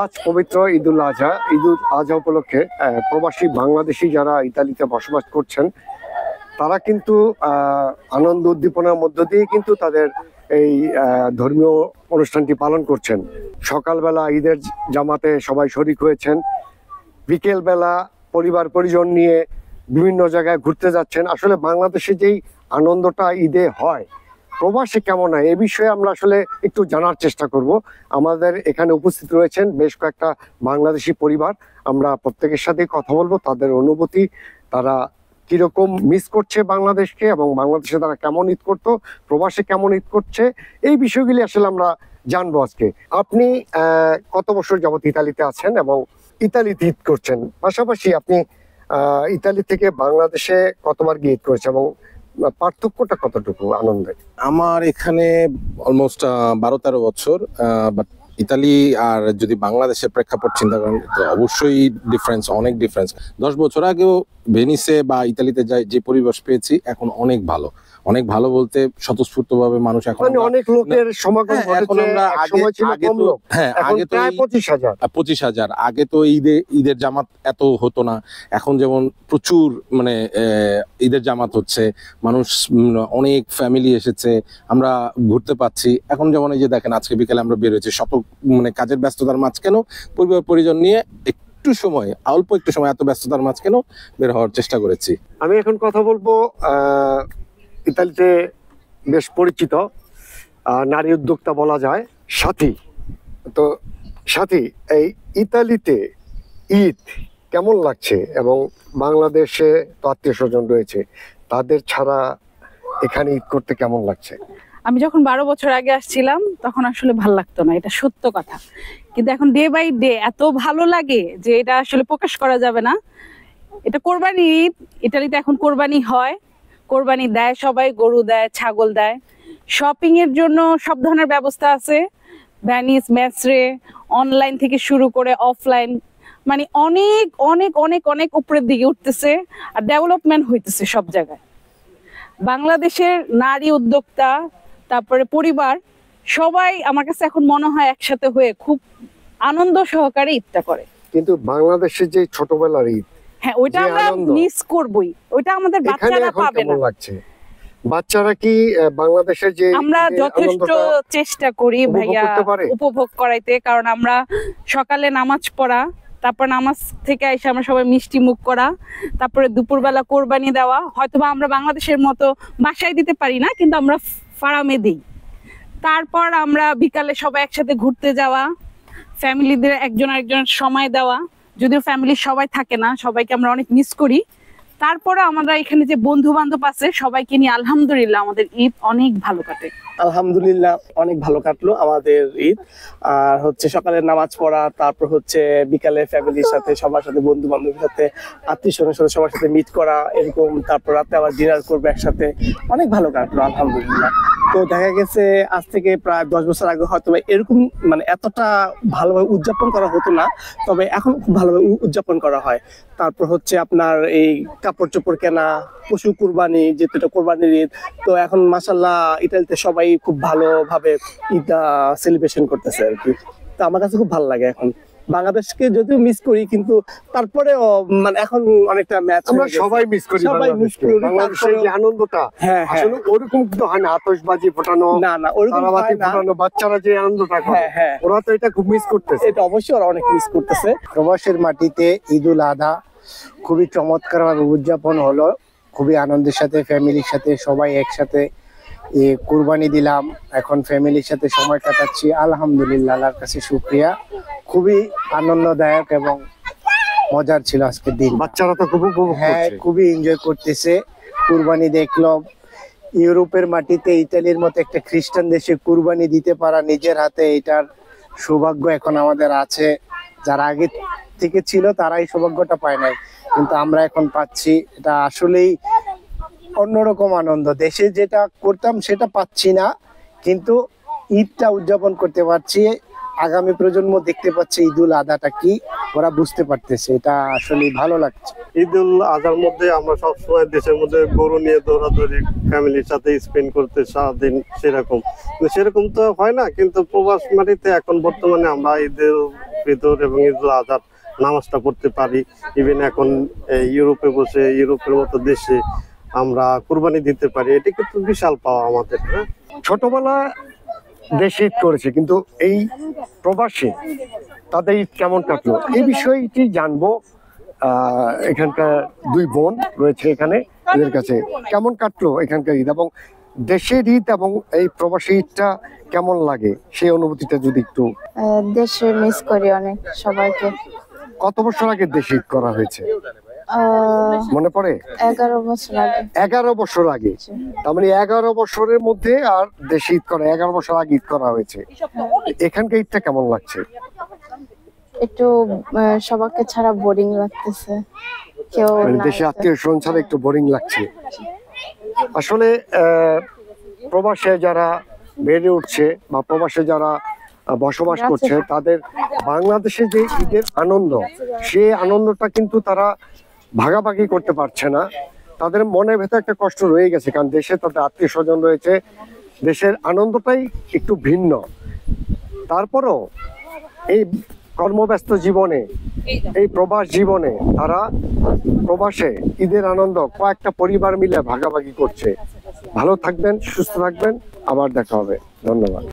আজ পবিত্র ঈদুল আজহা। ঈদুল আজহা উপলক্ষে প্রবাসী বাংলাদেশি যারা ইতালিতে বসবাস করছেন তারা কিন্তু আনন্দ উদ্দীপনার মধ্য দিয়ে কিন্তু তাদের এই ধর্মীয় অনুষ্ঠানটি পালন করছেন। সকালবেলা ঈদের জামাতে সবাই শরিক হয়েছেন, বিকেলবেলা পরিবার পরিজন নিয়ে বিভিন্ন জায়গায় ঘুরতে যাচ্ছেন। আসলে বাংলাদেশে যেই আনন্দটা ঈদে হয় প্রবাসে কেমন হয় এ বিষয়ে আমরা আসলে একটু জানার চেষ্টা করব। আমাদের এখানে উপস্থিত রয়েছেন বেশ কয়েকটা বাংলাদেশি পরিবার, আমরা প্রত্যেকের সাথে কথা বলবো, তাদের অনুভূতি, তারা কিরকম মিস করছে বাংলাদেশকে এবং বাংলাদেশে তারা কেমন ঈদ করতো, প্রবাসে কেমন ঈদ করছে, এই বিষয়গুলি আসলে আমরা জানবো আজকে। আপনি কত বছর যাবত ইতালিতে আছেন এবং ইতালিতে ঈদ করছেন, পাশাপাশি আপনি ইতালি থেকে বাংলাদেশে কতবার গিয়ে ঈদ করেছেন এবং পার্থক্যটা কতটুকু আনন্দের? আমার এখানে অলমোস্ট 12-13 বছর, বাট ইতালি আর যদি বাংলাদেশের প্রেক্ষাপট চিন্তা করেন তো অবশ্যই ডিফারেন্স, অনেক ডিফারেন্স। 10 বছর আগেও ভেনিসে বা ইতালিতে যে পরিবেশ পেয়েছি এখন অনেক ভালো, অনেক ভালো বলতে স্বতঃস্ফূর্ত ভাবে মানুষ এখন অনেক লোকের সমাগম ঘটেছে। আগে তো 25,000, আগে তো ঈদের জামাত এত হতো না, এখন যেমন প্রচুর মানে ঈদের জামাত হচ্ছে, মানুষ অনেক ফ্যামিলি এসেছে, আমরা ঘুরতে পাচ্ছি। এখন যেমন এই যে দেখেন আজকে বিকেলে আমরা বের হয়েছি শত মানে কাজের ব্যস্ততার মাঝখানেও পরিবার পরিজন নিয়ে অল্প একটু সময় এত ব্যস্ততার মাঝখানেও বের হওয়ার চেষ্টা করেছি। আমি এখন কথা বলবো ইতালিতে বেশ পরিচিত নারী উদ্যোক্তা বলা যায় সাথী। তো সাথী, এই ইতালিতে ঈদ কেমন লাগছে এবং বাংলাদেশে তো আত্মীয় স্বজন রয়েছে, তাদের ছাড়া এখানে ঈদ করতে কেমন লাগছে? আমি যখন 12 বছর আগে আসছিলাম তখন আসলে ভালো লাগতো না, এটা সত্য কথা। কিন্তু এখন ডে বাই ডে এত ভালো লাগে যে এটা আসলে প্রকাশ করা যাবে না। এটা কোরবানি ঈদ, ইতালিতে এখন কোরবানি হয়, কোরবানি দেয় সবাই, গরু দেয়, ছাগল দেয়। শপিং এর জন্য সব ধরনের ব্যবস্থা আছে, ভ্যানিস, মেসরে, অনলাইন থেকে শুরু করে অফলাইন, মানে অনেক অনেক অনেক অনেক উপরের দিকে উঠতেছে আর ডেভেলপমেন্ট হইতেছে সব জায়গায়। বাংলাদেশের নারী উদ্যোক্তা, তারপরে পরিবার, সবাই আমার কাছে এখন মনে হয় একসাথে হয়ে খুব আনন্দ সহকারে ঈদটা করে। কিন্তু বাংলাদেশের যে ছোটবেলার ঈদ, হ্যাঁ ওইটা আমরা মিস করবই, ওইটা আমাদের বাচ্চারা পাবে না। বাচ্চারা কি বাংলাদেশের যে আমরা যথেষ্ট চেষ্টা করি ভাইয়া উপভোগ করাইতে, কারণ আমরা সকালে নামাজ পড়া, তারপর নামাজ থেকে এসে আমরা সবাই মিষ্টি মুখ করা, তারপরে দুপুরবেলা কোরবানি দেওয়া। হয়তোবা আমরা বাংলাদেশের মতো বাসায় দিতে পারি না, কিন্তু আমরা ফার্মে দিই। তারপর আমরা বিকালে সবাই একসাথে ঘুরতে যাওয়া, ফ্যামিলিদের একজন আরেকজনের সময় দেওয়া, যদিও ফ্যামিলির সবাই থাকে না, সবাইকে আমরা অনেক মিস করি। তারপরে আমরা এখানে যে বন্ধু বান্ধব আছে সবাইকে নিয়ে আলহামদুলিল্লাহ আমাদের ঈদ অনেক ভালো কাটে। আলহামদুলিল্লাহ অনেক ভালো কাটলো আমাদের ঈদ। আর হচ্ছে সকালে নামাজ পড়া, তারপর হচ্ছে বিকালে ফ্যামিলির সাথে সবার সাথে, বন্ধু বান্ধবের সাথে, আত্মীয় স্বজনের সাথে সবার সাথে মিট করা এরকম, তারপর রাতে আবার ডিনার করবো একসাথে, অনেক ভালো কাটলো আলহামদুলিল্লাহ। তো দেখা গেছে আজ থেকে প্রায় 10 বছর আগে হয়তো এরকম মানে এতটা ভালোভাবে উদযাপন করা হতো না, তবে এখন খুব ভালোভাবে উদযাপন করা হয়। তারপর হচ্ছে আপনার এই কাপড় চোপড় কেনা, পশু কুরবানি, যেহেতু এটা কোরবানির ঈদ, তো এখন মাশাআল্লাহ ইতালিতে সবাই খুব ভালোভাবে ঈদ সেলিব্রেশন করতেছে আর কি। তো আমার কাছে খুব ভালো লাগে। এখন বাংলাদেশকে যদিও মিস করি, কিন্তু তারপরে মানে এখন অনেকটা ম্যাচ আমরা সবাই মিস করি। বাংলাদেশের যে আনন্দটা আসলে ওরকম কিন্তু হয় না, আতশবাজি ফোটানো, না ওরকম ফোটানো, বাচ্চারা যে আনন্দটা করে ওরা তো এটা খুব মিস করতেছে। এটা অবশ্যই ওরা অনেক মিস করতেছে। প্রবাসের মাটিতে ঈদুল আজহা খুবই চমৎকার ভাবে উদযাপন হলো, খুবই আনন্দের সাথে, ফ্যামিলির সাথে সবাই একসাথে কুরবানি দিলাম, এখন ফ্যামিলির সাথে সময় কাটাচ্ছি। আলহামদুলিল্লাহ, আল্লাহর কাছে শুকরিয়া, খুবই আনন্দদায়ক এবং মজার ছিল আজকের দিন। বাচ্চারা তো খুব খুবই এনজয় করতেছে। কুরবানি দেখলো, ইউরোপের মাটিতে ইতালির মতো একটা খ্রিস্টান দেশে কুরবানি দিতে পারা নিজের হাতে, এটার সৌভাগ্য এখন আমাদের আছে। যারা আগে থেকে ছিল তারা এই সৌভাগ্যটা পায় নাই, কিন্তু আমরা এখন পাচ্ছি। এটা আসলেই অন্যরকম আনন্দ। দেশে যেটা করতাম সেটা পাচ্ছি না, কিন্তু ঈদটা উদযাপন করতে পারছি। আগামী প্রজন্ম দেখতে পাচ্ছে ঈদুল আদাটা কি, ওরা বুঝতে পারতেছে, এটা আসলে ভালো লাগছে। ঈদুল আজহার মধ্যে আমরা সবসময় দেশের মধ্যে গরু নিয়ে দৌড়াদৌড়ি ফ্যামিলির সাথে স্পেন্ড করতে সারাদিন সেরকম তো হয় না, কিন্তু প্রবাস মাটিতে এখন বর্তমানে আমরা ঈদুল ফিতর এবং ঈদুল আজহার নামাজটা পড়তে পারি। ইভেন এখন ইউরোপে বসে ইউরোপের মতো দেশে আমরা কুরবানি দিতে পারি, এটা কিন্তু বিশাল পাওয়া আমাদের। হ্যাঁ, ছোটবেলায় দেশে ঈদ করেছে, কিন্তু এই প্রবাসী তাদের ঈদ কেমন কাটলো এই বিষয়টি জানবো। এখানকার দুই বোন রয়েছে এখানে, এদের কাছে কেমন কাটলো এখানকার ঈদ এবং দেশের ঈদ এবং এই প্রবাসী ঈদটা কেমন লাগে সেই অনুভূতিটা যদি একটু। দেশে মিস করি অনেক সবাইকে। কত বছর আগে দেশে ঈদ করা হয়েছে মনে পড়ে? 11 বছর আগে। 11 বছর আগে, তার মানে 11 বছরের মধ্যে আর দেশে ঈদ করা 11 বছর আগে ঈদ করা হয়েছে। এখানকার ঈদটা কেমন লাগছে? একটু সবাইকে ছাড়া বোরিং লাগতেছে, কেউ দেশে আত্মীয় স্বজন ছাড়া একটু বোরিং লাগছে। আসলে প্রবাসে যারা বেড়ে উঠছে বা প্রবাসে যারা বসবাস করছে, তাদের বাংলাদেশে যে ঈদের আনন্দ, সেই আনন্দটা কিন্তু তারা ভাগাভাগি করতে পারছে না। তাদের মনের ভেতরে একটা কষ্ট রয়ে গেছে, কারণ দেশে তাদের আত্মীয় স্বজন রয়েছে, দেশের আনন্দটাই একটু ভিন্ন। তারপরও এই কর্মব্যস্ত জীবনে, এই প্রবাস জীবনে তারা প্রবাসে ঈদের আনন্দ কয়েকটা পরিবার মিলে ভাগাভাগি করছে। ভালো থাকবেন, সুস্থ থাকবেন, আবার দেখা হবে। ধন্যবাদ।